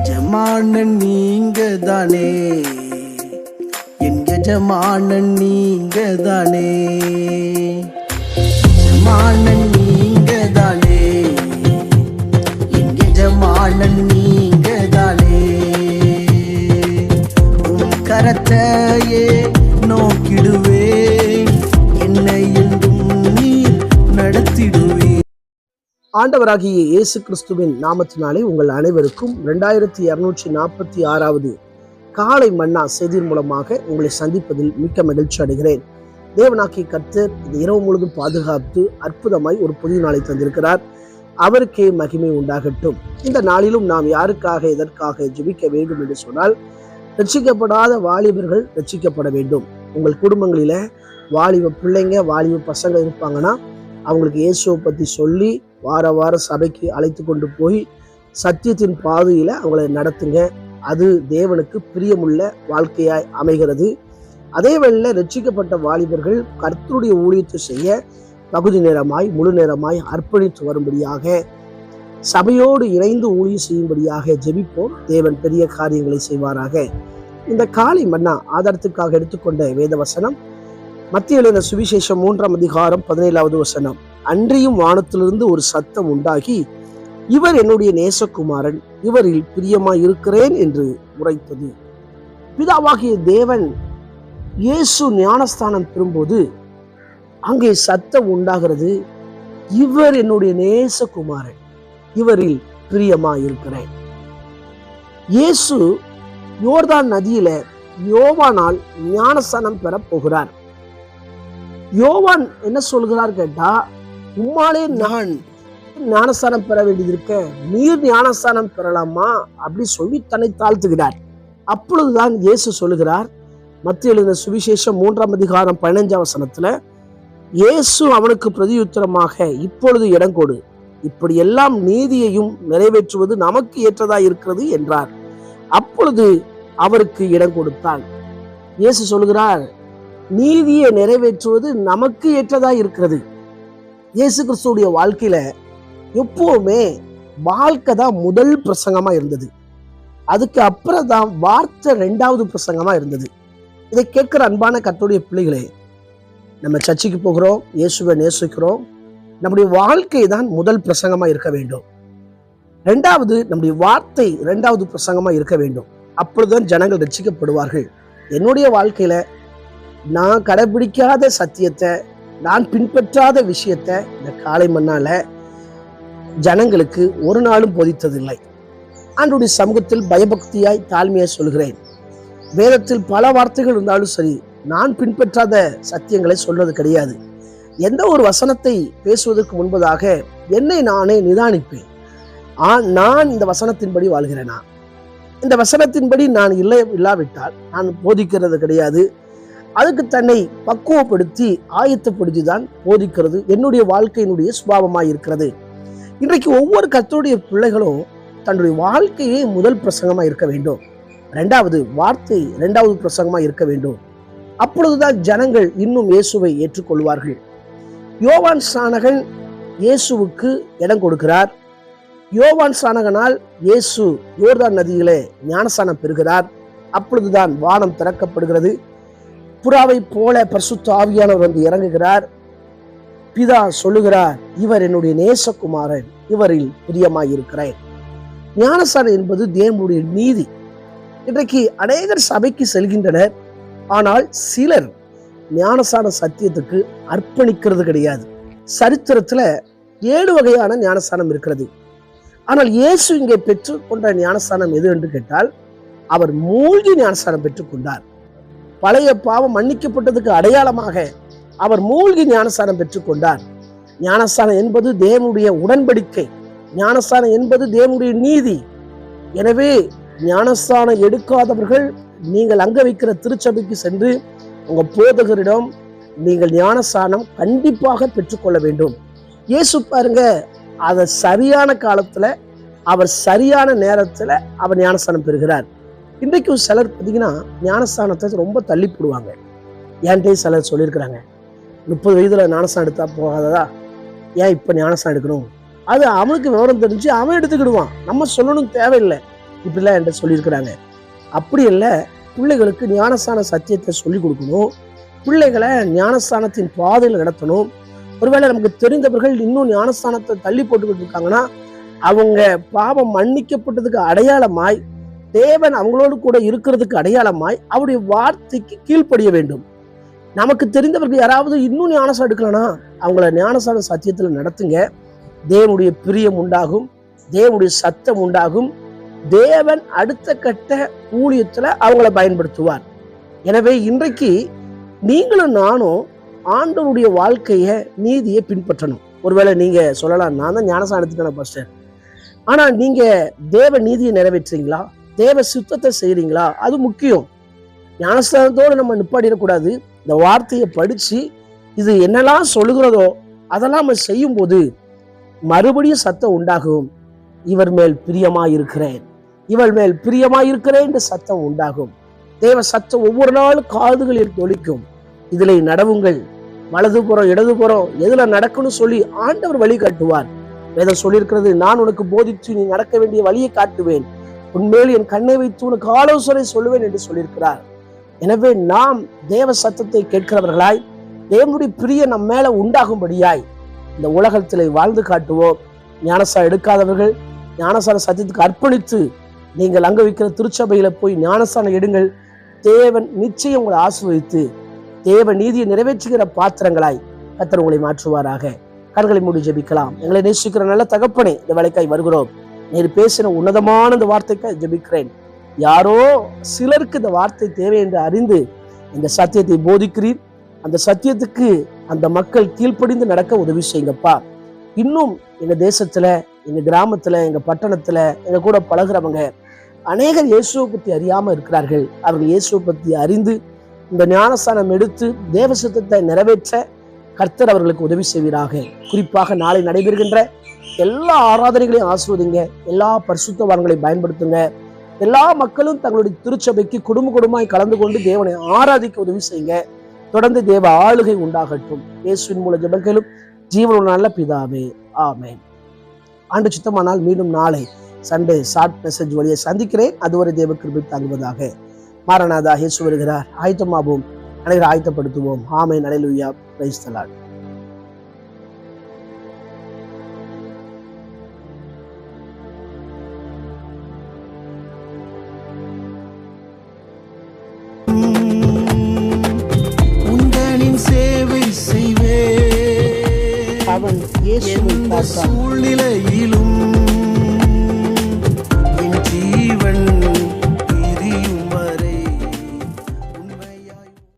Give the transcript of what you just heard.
எஜமானன் நீங்க தானே, என் எஜமானன் நீங்க தானே, எஜமானன் நீங்க தானே, என் எஜமானன் நீங்க தானே. உன் கரத்தையே நோக்கிடுவே, என்னை என்றும் நீர் நடத்திடுவே. ஆண்டவராகிய இயேசு கிறிஸ்துவின் நாமத்தினாலே உங்கள் அனைவருக்கும் 2246வது காலை மன்னா செய்தியின் மூலமாக உங்களை சந்திப்பதில் மிக்க மகிழ்ச்சி அடைகிறேன். தேவனாகிய கர்த்தர் இந்த இரவு முழுதும் பாதுகாத்து அற்புதமாய் ஒரு புதிய நாளை தந்திருக்கிறார். அவருக்கே மகிமை உண்டாகட்டும். இந்த நாளிலும் நாம் யாருக்காக எதற்காக ஜெபிக்க வேண்டும் என்று சொன்னால், ரட்சிக்கப்படாத வாலிபர்கள் ரட்சிக்கப்பட வேண்டும். உங்கள் குடும்பங்களில வாலிப பிள்ளைங்க வாலிப பசங்க இருப்பாங்கன்னா அவங்களுக்கு இயேசுவை பற்றி சொல்லி வார வாரம் சபைக்கு அழைத்து கொண்டு போய் சத்தியத்தின் பாதையில் அவங்களை நடத்துங்க. அது தேவனுக்கு பிரியமுள்ள வாழ்க்கையாய் அமைகிறது. அதே வேளையில் ரட்சிக்கப்பட்ட வாலிபர்கள் கர்த்தருடைய ஊழியத்தை செய்ய பகுதி நேரமாய் முழு நேரமாய் அர்ப்பணித்து வரும்படியாக சபையோடு இணைந்து ஊழியம் செய்யும்படியாக ஜெபிப்போம். தேவன் பெரிய காரியங்களை செய்வாராக. இந்த காலை மன்னா ஆதாரத்துக்காக எடுத்துக்கொண்ட வேத வசனம் மத்திய எழுதின சுவிசேஷம் 3ஆம் அதிகாரம் 17வது வசனம். அன்றியும் வானத்திலிருந்து ஒரு சத்தம் உண்டாகி, இவர் என்னுடைய நேசகுமாரன், இவரில் பிரியமாய் இருக்கிறேன் என்று உரைத்தது. பிதாவாகிய தேவன் இயேசு ஞானஸ்தானம் பெறும்போது அங்கே சத்தம் உண்டாகிறது, இவர் என்னுடைய நேசகுமாரன், இவரில் பிரியமாய் இருக்கிறேன். இயேசு யோர்தான் நதியில யோவானால் ஞானஸ்தானம் பெற போகிறார். யோவான் என்ன சொல்கிறார் கேட்டா, உம்மாலே நான் ஞானஸ்தானம் பெற வேண்டியது இருக்க, நீர் ஞானஸ்தானம் பெறலாமா அப்படி சொல்லி தன்னை தாழ்த்துகிறார். அப்பொழுதுதான் இயேசு சொல்லுகிறார், மத்திய எழுதின சுவிசேஷம் 3ஆம் அதிகாரம் 15ஆம் வசனத்துல, இயேசு அவனுக்கு பிரதியுத்தரமாக, இப்பொழுது இடம் கொடு, இப்படி எல்லாம் நீதியையும் நிறைவேற்றுவது நமக்கு ஏற்றதா இருக்கிறது என்றார். அப்பொழுது அவருக்கு இடம் கொடுத்தாள். இயேசு சொல்லுகிறார், நீதியை நிறைவேற்றுவது நமக்கு ஏற்றதா இருக்கிறது. இயேசு கிறிஸ்துடைய வாழ்க்கையில எப்பவுமே வாழ்க்கை தான் முதல் பிரசங்கமா இருந்தது. அதுக்கு அப்புறம் தான் வார்த்தை 2வது பிரசங்கமா இருந்தது. இதை கேட்கிற அன்பான கர்த்தருடைய பிள்ளைகளே, நம்ம சர்ச்சைக்கு போகிறோம், இயேசுவை நேசிக்கிறோம். நம்முடைய வாழ்க்கை தான் முதல் பிரசங்கமா இருக்க வேண்டும். 2வது நம்முடைய வார்த்தை 2வது பிரசங்கமா இருக்க வேண்டும். அப்பொழுதுதான் ஜனங்கள் ரட்சிக்கப்படுவார்கள். என்னுடைய வாழ்க்கையில நான் கடைபிடிக்காத சத்தியத்தை, நான் பின்பற்றாத விஷயத்தை இந்த காலை மன்னால ஜனங்களுக்கு ஒரு நாளும் போதித்ததில்லை. ஆண்டவருடைய சமூகத்தில் பயபக்தியாய் தாழ்மையாய் சொல்கிறேன். வேதத்தில் பல வார்த்தைகள் இருந்தாலும் சரி, நான் பின்பற்றாத சத்தியங்களை சொல்றது கிடையாது. எந்த ஒரு வசனத்தை பேசுவதற்கு முன்பதாக என்னை நானே நிதானிப்பேன். நான் இந்த வசனத்தின்படி வாழ்கிறேனா, இந்த வசனத்தின்படி நான் இல்லாவிட்டால் நான் போதிக்கிறது கிடையாது. அதுக்கு தன்னை பக்குவப்படுத்தி ஆயத்தப்படுத்தி தான் போதிக்கிறது என்னுடைய வாழ்க்கையினுடைய சுபாவமாய் இருக்கிறது. இன்றைக்கு ஒவ்வொரு கர்த்தருடைய பிள்ளைகளும் தன்னுடைய வாழ்க்கையே முதல் பிரசங்கமா இருக்க வேண்டும். 2வது வார்த்தை 2வது பிரசங்கமா இருக்க வேண்டும். அப்பொழுதுதான் ஜனங்கள் இன்னும் இயேசுவை ஏற்றுக்கொள்வார்கள். யோவான் ஸ்நானகன் இயேசுவுக்கு இடம் கொடுக்கிறார். யோவான் ஸ்நானகனால் இயேசு யோர்தான் நதியிலே ஞானஸ்நானம் பெறுகிறார். அப்பொழுதுதான் வானம் திறக்கப்படுகிறது. புறாவை போல பரிசுத்த ஆவியானவர் வந்து இறங்குகிறார். பிதா சொல்லுகிறார், இவர் என்னுடைய நேசகுமாரன், இவரில் பிரியமாய் இருக்கிறேன். ஞானஸ்நானம் என்பது தேவனுடைய நீதி. இன்றைக்கு அநேகர் சபைக்கு செல்கின்றனர், ஆனால் சிலர் ஞானஸ்நான சத்தியத்துக்கு அர்ப்பணிக்கிறது கிடையாது. சரித்திரத்துல 7 வகையான ஞானஸ்நானம் இருக்கிறது. ஆனால் இயேசு இங்கே பெற்றுக்கொண்ட ஞானஸ்நானம் எது என்று கேட்டால், அவர் மூழ்கி ஞானஸ்நானம் பெற்றுக்கொண்டார். பழைய பாவம் மன்னிக்கப்பட்டதுக்கு அடையாளமாக அவர் மூழ்கி ஞானஸ்நானம் பெற்றுக்கொண்டார். ஞானஸ்நானம் என்பது தேவனுடைய உடன்படிக்கை. ஞானஸ்நானம் என்பது தேவனுடைய நீதி. எனவே ஞானஸ்நானம் எடுக்காதவர்கள் நீங்கள் அங்க வைக்கிற திருச்சபைக்கு சென்று உங்க போதகரிடம் நீங்கள் ஞானஸ்நானம் கண்டிப்பாக பெற்றுக்கொள்ள வேண்டும். இயேசு பாருங்க, அதை சரியான காலத்துல அவர் சரியான நேரத்துல அவர் ஞானஸ்நானம் பெறுகிறார். இன்றைக்கும் சிலர் பார்த்தீங்கன்னா ஞானஸ்தானத்தை ரொம்ப தள்ளி போடுவாங்க. என்கிட்ட சிலர் சொல்லியிருக்கிறாங்க, 30 வயதுல ஞானஸ்தானம் எடுத்தா போகாததா, ஏன் இப்போ ஞானஸ்தானம் எடுக்கணும், அது அவனுக்கு விவரம் தெரிஞ்சு அவன் எடுத்துக்கிடுவான், நம்ம சொல்லணும் தேவையில்லை. இப்படிலாம் என்கிட்ட சொல்லியிருக்கிறாங்க. அப்படி இல்லை, பிள்ளைகளுக்கு ஞானஸ்தான சத்தியத்தை சொல்லிக் கொடுக்கணும், பிள்ளைகளை ஞானஸ்தானத்தின் பாதையில் நடத்தணும். ஒருவேளை நமக்கு தெரிந்தவர்கள் இன்னும் ஞானஸ்தானத்தை தள்ளி போட்டுக்கிட்டு இருக்காங்கன்னா, அவங்க பாவம் மன்னிக்கப்பட்டதுக்கு அடையாளமாய், தேவன் அவங்களோடு கூட இருக்கிறதுக்கு அடையாளமாய் அவருடைய வார்த்தைக்கு கீழ்ப்படிய வேண்டும். நமக்கு தெரிந்தவர்கள் யாராவது இன்னும் ஞானஸ்தானம் எடுக்கலன்னா அவங்கள ஞானஸ்தான சத்தியத்துல நடத்துங்க. தேவனுடைய பிரியம் உண்டாகும், தேவனுடைய சத்தம் உண்டாகும், தேவன் அடுத்த கட்ட ஊழியத்துல அவங்கள பயன்படுத்துவார். எனவே இன்றைக்கு நீங்களும் நானும் ஆண்டவருடைய வாழ்க்கைய நீதியை பின்பற்றணும். ஒருவேளை நீங்க சொல்லலாம், நான் தான் ஞானஸ்தானம் எடுத்துட்டேன் பாஸ்டர், ஆனா நீங்க தேவ நீதியை நிறைவேற்றுறீங்களா, தேவ சுத்தத்தை செய்றீங்களா? அது முக்கியம். ஞானஸ்தானத்தோடு நம்ம நிப்பாடிடக்கூடாது. இந்த வார்த்தையை படிச்சு இது என்னெல்லாம் சொல்லுகிறதோ அதெல்லாம் நம்ம செய்யும் போது மறுபடியும் சத்தம் உண்டாகும். இவர் மேல் பிரியமாயிருக்கிறேன், இவள் மேல் பிரியமாயிருக்கிறேன் என்ற சத்தம் உண்டாகும். தேவ சத்தம் ஒவ்வொரு நாளும் காதுகளில் தொலிக்கும். இதில் நடவுங்கள், வலதுபுறம் இடதுபுறம் எதுல நடக்கணும்னு சொல்லி ஆண்டவர் வழி காட்டுவார். வேதம் சொல்லியிருக்கிறது, நான் உனக்கு போதித்து நீ நடக்க வேண்டிய வழியை காட்டுவேன், உன்மேல் என் கண்ணை வைத்து உனக்கு ஆலோசனை சொல்லுவேன் என்று சொல்லியிருக்கிறார். எனவே நாம் தேவ சத்தத்தை கேட்கிறவர்களாய், தேவனுடைய பிரிய நம் மேல உண்டாகும்படியாய் இந்த உலகத்திலே வாழ்ந்து காட்டுவோம். ஞானஸ்தானம் எடுக்காதவர்கள் ஞானஸ்தான சத்தியத்துக்கு அர்ப்பணித்து நீங்கள் அங்க வைக்கிற திருச்சபையில போய் ஞானஸ்தானம் எடுங்கள். தேவன் நிச்சயம் உங்களை ஆசீர்வதித்து தேவ நீதியை நிறைவேற்றுகிற பாத்திரங்களாய் கர்த்தர் உங்களை மாற்றுவாராக. கண்களை மூடி ஜெபிக்கலாம். எங்களை நேசிக்கிற நல்ல தகப்பனே, இந்த வேலைக்காய் வருகிறோம். நீர் பேசின உன்னதமான இந்த வார்த்தைக்காய் ஜெபிக்கிறேன். யாரோ சிலருக்கு இந்த வார்த்தை தேவை என்று அறிந்து இந்த சத்தியத்தை போதிக்கிறீர். அந்த சத்தியத்துக்கு அந்த மக்கள் கீழ்ப்படிந்து நடக்க உதவி செய்யுங்கப்பா. இன்னும் எங்க தேசத்துல, எங்க கிராமத்துல, எங்க பட்டணத்துல எங்க கூட பழகிறவங்க அநேகர் இயேசுவை பற்றி அறியாம இருக்கிறார்கள். அவர்கள் இயேசுவை பற்றி அறிந்து இந்த ஞானஸ்தானம் எடுத்து தேவ சித்தத்தை நிறைவேற்ற கர்த்தர் அவர்களுக்கு உதவி செய்வீராக. குறிப்பாக நாளை நடைபெறுகின்ற எல்லா ஆராதனைகளையும் ஆசீர்வதிங்க, எல்லா பரிசுத்தவான்களையும் பயன்படுத்துங்க. எல்லா மக்களும் தங்களுடைய திருச்சபைக்கு குடும்பமாய் கலந்து கொண்டு தேவனை ஆராதிக்க உதவி செய்யுங்க. தொடர்ந்து தேவ ஆளுகை உண்டாகட்டும். இயேசுவின் மூலம் ஜெபங்களும் ஜீவனுள்ள நல்ல பிதாவே, ஆமென். ஆண்டு சித்தமானால் மீண்டும் நாளை சண்டே ஷார்ட் மெசேஜ் வழியை சந்திக்கிறேன். அதுவரை தேவ கிருபை தாங்குவதாக. மாரநாதா, இயேசு வருகிறார். ஆயத்தமாவோம், அனைவரை ஆயத்தப்படுத்துவோம். ஆமென். அல்லேலூயா. Praise the lord. சேவை செய்வே அவன் இயேசுவை பார்த்தான். சூழ்நிலையிலும்